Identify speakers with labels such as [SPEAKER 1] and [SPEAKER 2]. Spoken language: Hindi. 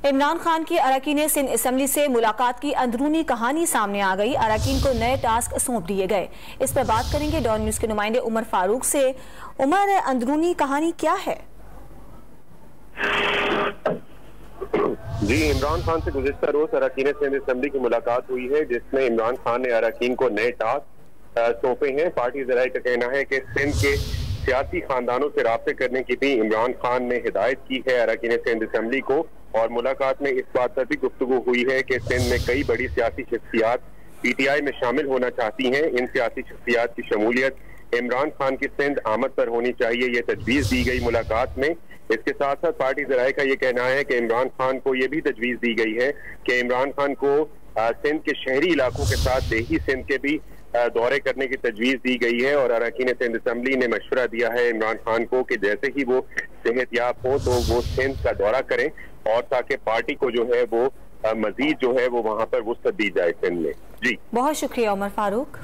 [SPEAKER 1] इमरान खान की अरकान सिंध असम्बली से मुलाकात की अंदरूनी कहानी सामने आ गई। अरकान को नए टास्क सौंप दिए गए। इस पर बात करेंगे डॉन न्यूज के नुमाइंदे उमर फारूक से। उमर, अंदरूनी कहानी क्या है?
[SPEAKER 2] जी, इमरान खान से गुज़िश्ता रोज अरकान सिंध असम्बली की मुलाकात हुई है, जिसमें इमरान खान ने अरकान को नए टास्क सौंपे हैं। पार्टी ज़राए का कहना है कि सिंध के सियासी खानदानों से राब्ते करने की भी इमरान खान ने हिदायत की है अरकान सिंध असम्बली को। और मुलाकात में इस बात पर भी गुफ्तगू हुई है कि सिंध में कई बड़ी सियासी शख्सियात PTI में शामिल होना चाहती हैं। इन सियासी शख्सियात की शमूलियत इमरान खान की सिंध आमद पर होनी चाहिए, ये तजवीज़ दी गई मुलाकात में। इसके साथ साथ पार्टी ज़राए का ये कहना है कि इमरान खान को ये भी तजवीज़ दी गई है कि इमरान खान को सिंध के शहरी इलाकों के साथ देही सिंध के भी दौरे करने की तजवीज़ दी गई है। और अरकान सिंध असम्बली ने मशवरा दिया है इमरान खान को कि जैसे ही वो सेहतयाब हो तो वो सिंध का दौरा करें, और ताकि पार्टी को जो है वो मजीद जो है वो वहाँ पर वुसअत दी जाए सिंध में। जी,
[SPEAKER 1] बहुत शुक्रिया उमर फारूक।